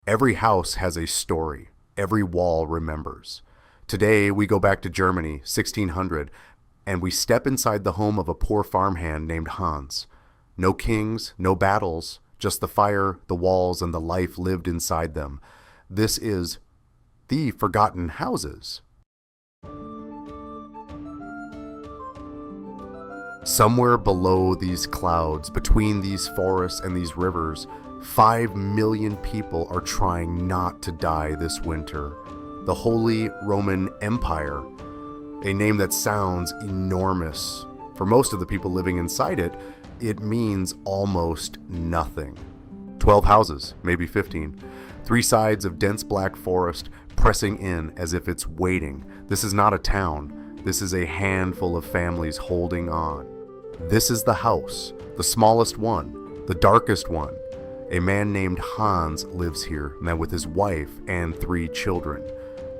Every house has a story. Every wall remembers. Today, we go back to Germany, 1600, and we step inside the home of a poor farmhand named Hans. No kings, no battles, just the fire, the walls, and the life lived inside them. This is The Forgotten Houses. Somewhere below these clouds, between these forests and these rivers, 5 million people are trying not to die this winter. The Holy Roman Empire, a name that sounds enormous. For most of the people living inside it, it means almost nothing. 12 houses, maybe 15. 3 sides of dense black forest pressing in as if it's waiting. This is not a town. This is a handful of families holding on. This is the house, the smallest one, the darkest one. A man named Hans lives here, now with his wife and 3 children.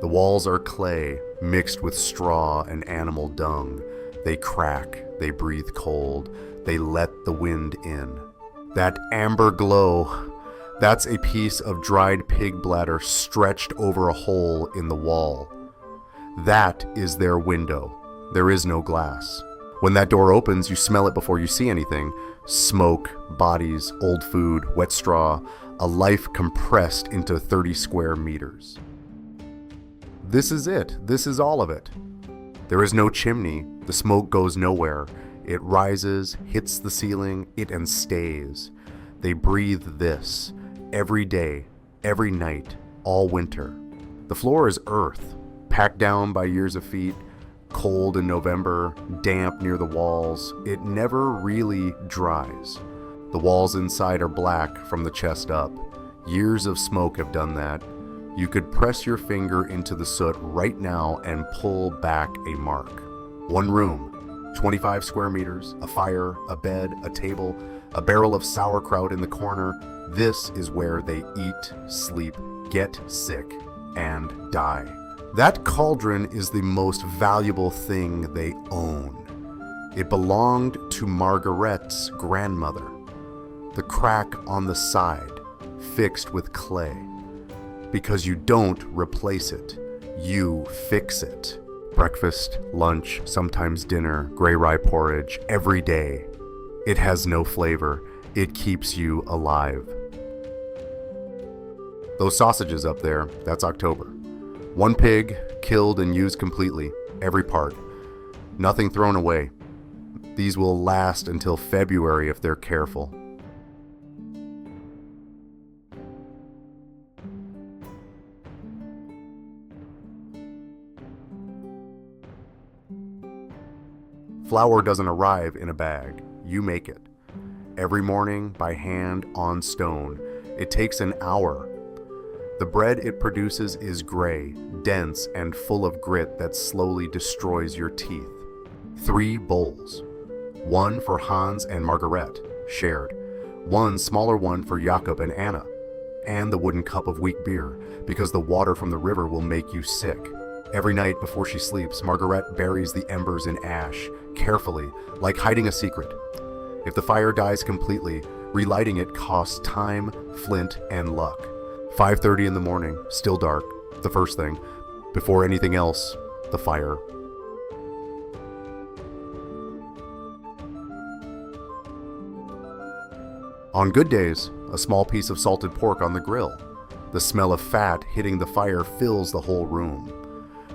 The walls are clay, mixed with straw and animal dung. They crack, they breathe cold, they let the wind in. That amber glow, that's a piece of dried pig bladder stretched over a hole in the wall. That is their window. There is no glass. When that door opens, you smell it before you see anything. Smoke, bodies, old food, wet straw, a life compressed into 30 square meters. This is it. This is all of it. There is no chimney. The smoke goes nowhere. It rises, hits the ceiling, and stays. They breathe this every day, every night, all winter. The floor is earth, packed down by years of feet, cold in November, damp near the walls. It never really dries. The walls inside are black from the chest up. Years of smoke have done that. You could press your finger into the soot right now and pull back a mark. One room, 25 square meters, a fire, a bed, a table, a barrel of sauerkraut in the corner. This is where they eat, sleep, get sick, and die. That cauldron is the most valuable thing they own. It belonged to Margaret's grandmother. The crack on the side, fixed with clay. Because you don't replace it, you fix it. Breakfast, lunch, sometimes dinner, gray rye porridge, every day. It has no flavor. It keeps you alive. Those sausages up there, that's October. 1 pig, killed and used completely, every part. Nothing thrown away. These will last until February if they're careful. Flour doesn't arrive in a bag. You make it. Every morning, by hand, on stone. It takes an hour. The bread it produces is gray, dense, and full of grit that slowly destroys your teeth. 3 bowls. 1 for Hans and Margaret, shared. 1 smaller one for Jakob and Anna. And the wooden cup of weak beer, because the water from the river will make you sick. Every night before she sleeps, Margaret buries the embers in ash, carefully, like hiding a secret. If the fire dies completely, relighting it costs time, flint, and luck. 5:30 in the morning, still dark, the first thing. Before anything else, the fire. On good days, a small piece of salted pork on the grill. The smell of fat hitting the fire fills the whole room.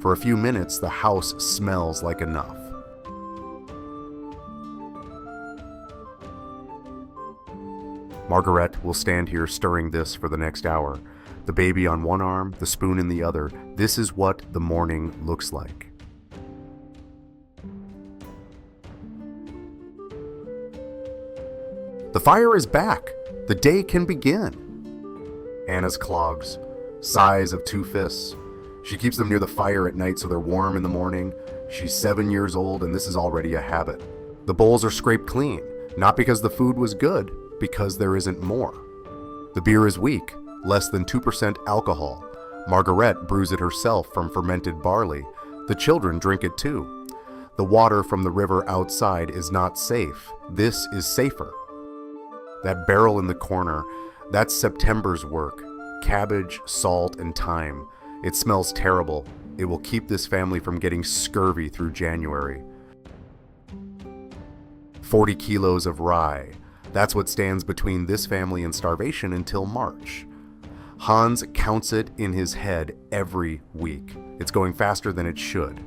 For a few minutes, the house smells like enough. Margaret will stand here stirring this for the next hour. The baby on one arm, the spoon in the other. This is what the morning looks like. The fire is back. The day can begin. Anna's clogs, size of 2 fists. She keeps them near the fire at night so they're warm in the morning. She's 7 years old and this is already a habit. The bowls are scraped clean, not because the food was good, because there isn't more. The beer is weak, less than 2% alcohol. Margaret brews it herself from fermented barley. The children drink it too. The water from the river outside is not safe. This is safer. That barrel in the corner, that's September's work. cabbage, salt, and thyme. It smells terrible. It will keep this family from getting scurvy through January. 40 kilos of rye. That's what stands between this family and starvation until March. Hans counts it in his head every week. It's going faster than it should.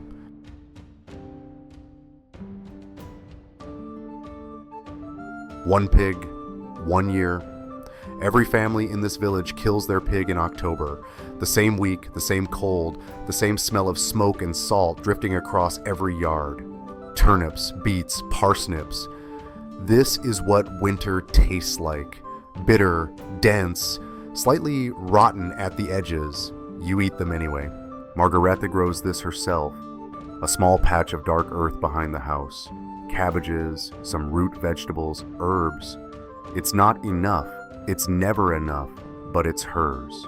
One pig, 1 year. Every family in this village kills their pig in October. The same week, the same cold, the same smell of smoke and salt drifting across every yard. Turnips, beets, parsnips. This is what winter tastes like. Bitter, dense, slightly rotten at the edges. You eat them anyway. Margaretha grows this herself. A small patch of dark earth behind the house. Cabbages, some root vegetables, herbs. It's not enough. It's never enough, but it's hers.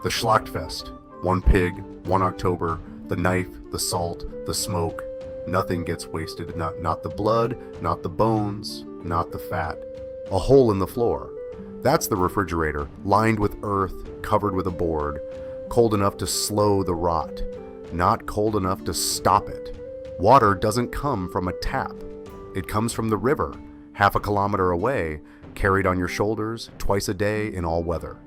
The Schlachtfest. 1 pig, 1 October, the knife, the salt, the smoke. Nothing gets wasted. Not the blood, not the bones, not the fat. A hole in the floor. That's the refrigerator, lined with earth, covered with a board. Cold enough to slow the rot, not cold enough to stop it. Water doesn't come from a tap. It comes from the river, half a kilometer away, carried on your shoulders twice a day in all weather.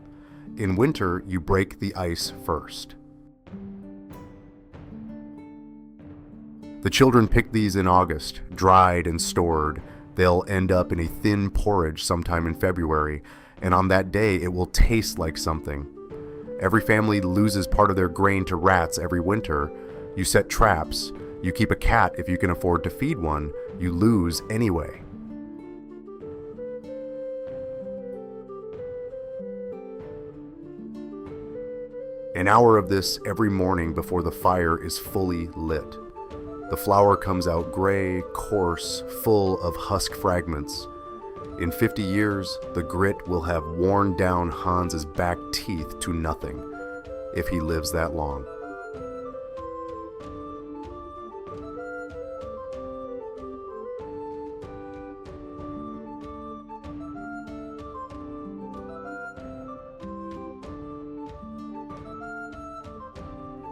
In winter, you break the ice first. The children pick these in August, dried and stored. They'll end up in a thin porridge sometime in February, and on that day it will taste like something. Every family loses part of their grain to rats every winter. You set traps. You keep a cat if you can afford to feed one. You lose anyway. An hour of this every morning before the fire is fully lit. The flour comes out gray, coarse, full of husk fragments. In 50 years, the grit will have worn down Hans's back teeth to nothing, if he lives that long.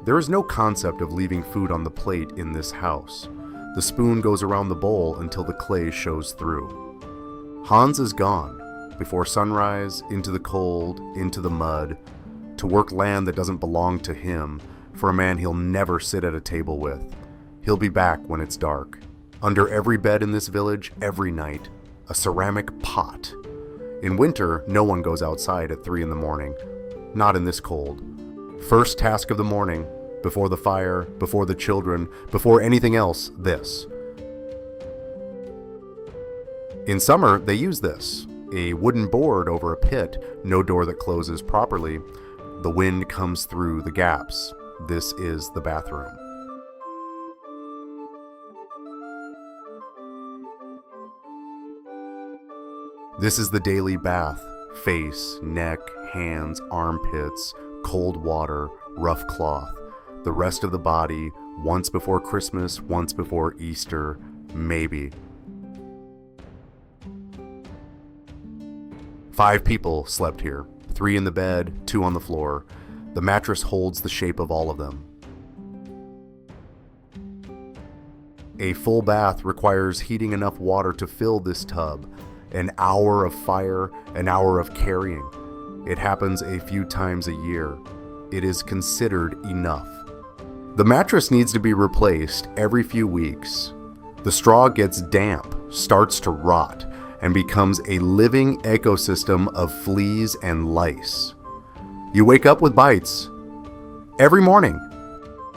There is no concept of leaving food on the plate in this house. The spoon goes around the bowl until the clay shows through. Hans is gone, before sunrise, into the cold, into the mud, to work land that doesn't belong to him, for a man he'll never sit at a table with. He'll be back when it's dark. Under every bed in this village, every night, a ceramic pot. In winter, no one goes outside at 3 a.m, not in this cold. First task of the morning, before the fire, before the children, before anything else, this. In summer, they use this. A wooden board over a pit, no door that closes properly. The wind comes through the gaps. This is the bathroom. This is the daily bath. Face, neck, hands, armpits, cold water, rough cloth. The rest of the body, once before Christmas, once before Easter, maybe. 5 people slept here, 3 in the bed, 2 on the floor. The mattress holds the shape of all of them. A full bath requires heating enough water to fill this tub. An hour of fire, an hour of carrying. It happens a few times a year. It is considered enough. The mattress needs to be replaced every few weeks. The straw gets damp, starts to rot, and becomes a living ecosystem of fleas and lice. You wake up with bites. Every morning.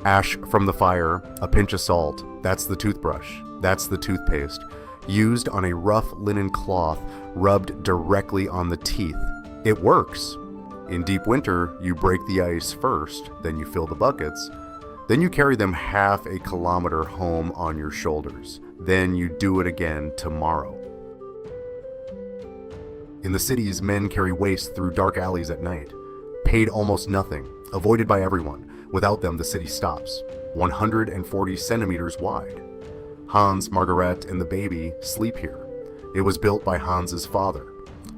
Ash from the fire, a pinch of salt, that's the toothbrush, that's the toothpaste, used on a rough linen cloth, rubbed directly on the teeth. It works. In deep winter, you break the ice first, then you fill the buckets. Then you carry them half a kilometer home on your shoulders. Then you do it again tomorrow. In the cities, men carry waste through dark alleys at night. Paid almost nothing, avoided by everyone. Without them, the city stops. 140 centimeters wide. Hans, Margaret, and the baby sleep here. It was built by Hans's father.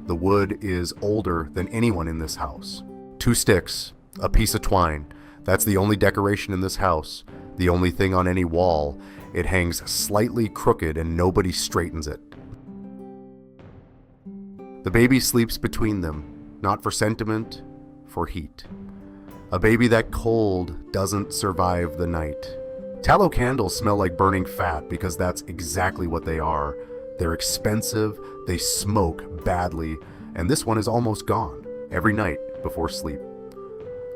The wood is older than anyone in this house. 2 sticks, a piece of twine. That's the only decoration in this house, the only thing on any wall. It hangs slightly crooked and nobody straightens it. The baby sleeps between them, not for sentiment, for heat. A baby that cold doesn't survive the night. Tallow candles smell like burning fat because that's exactly what they are. They're expensive, they smoke badly, and this one is almost gone every night before sleep.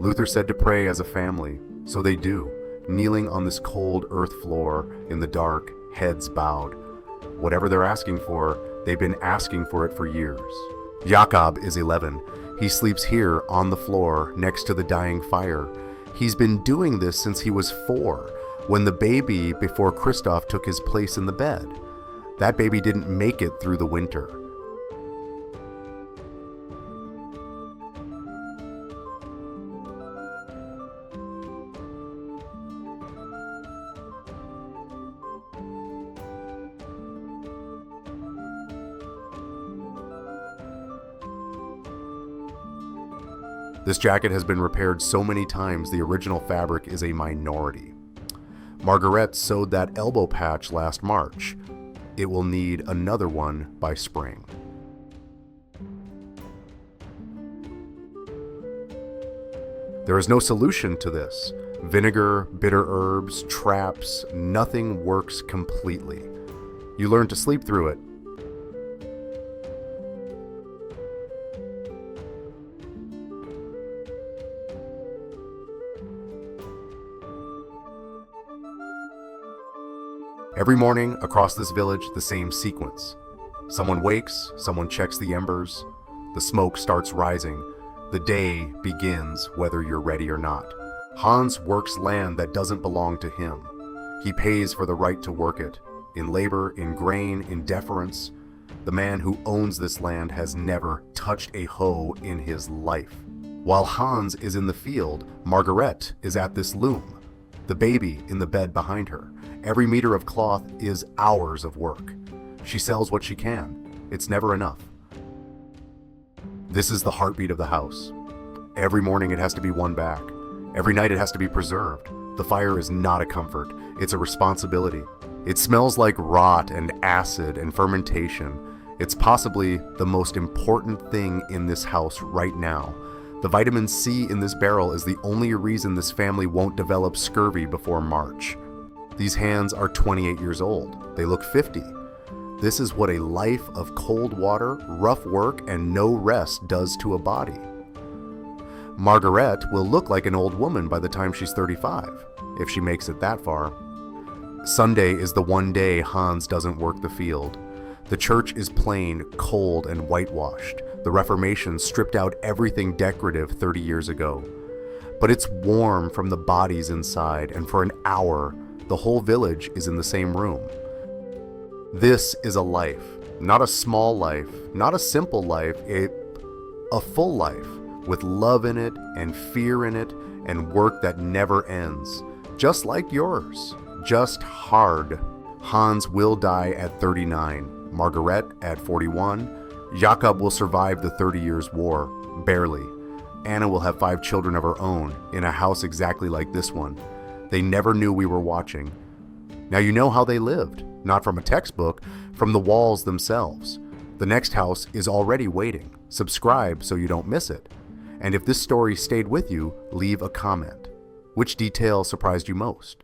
Luther said to pray as a family, so they do, kneeling on this cold earth floor in the dark, heads bowed. Whatever they're asking for, they've been asking for it for years. Jakob is 11. He sleeps here on the floor next to the dying fire. He's been doing this since he was 4, when the baby before Christoph took his place in the bed. That baby didn't make it through the winter. This jacket has been repaired so many times the original fabric is a minority. Margaret sewed that elbow patch last March. It will need another one by spring. There is no solution to this. Vinegar, bitter herbs, traps, nothing works completely. You learn to sleep through it. Every morning across this village, the same sequence. Someone wakes, someone checks the embers, the smoke starts rising. The day begins whether you're ready or not. Hans works land that doesn't belong to him. He pays for the right to work it, in labor, in grain, in deference. The man who owns this land has never touched a hoe in his life. While Hans is in the field, Margaret is at this loom, the baby in the bed behind her. Every meter of cloth is hours of work. She sells what she can. It's never enough. This is the heartbeat of the house. Every morning it has to be won back. Every night it has to be preserved. The fire is not a comfort. It's a responsibility. It smells like rot and acid and fermentation. It's possibly the most important thing in this house right now. The vitamin C in this barrel is the only reason this family won't develop scurvy before March. These hands are 28 years old. They look 50. This is what a life of cold water, rough work, and no rest does to a body. Margaret will look like an old woman by the time she's 35, if she makes it that far. Sunday is the one day Hans doesn't work the field. The church is plain, cold, and whitewashed. The Reformation stripped out everything decorative 30 years ago. But it's warm from the bodies inside, and for an hour, the whole village is in the same room. This is a life, not a small life, not a simple life, a full life, with love in it and fear in it and work that never ends. Just like yours, just hard. Hans will die at 39, Margaret at 41. Jakob will survive the 30 Years' War, barely. Anna will have 5 children of her own in a house exactly like this one. They never knew we were watching. Now you know how they lived, not from a textbook, from the walls themselves. The next house is already waiting. Subscribe so you don't miss it. And if this story stayed with you, leave a comment. Which detail surprised you most?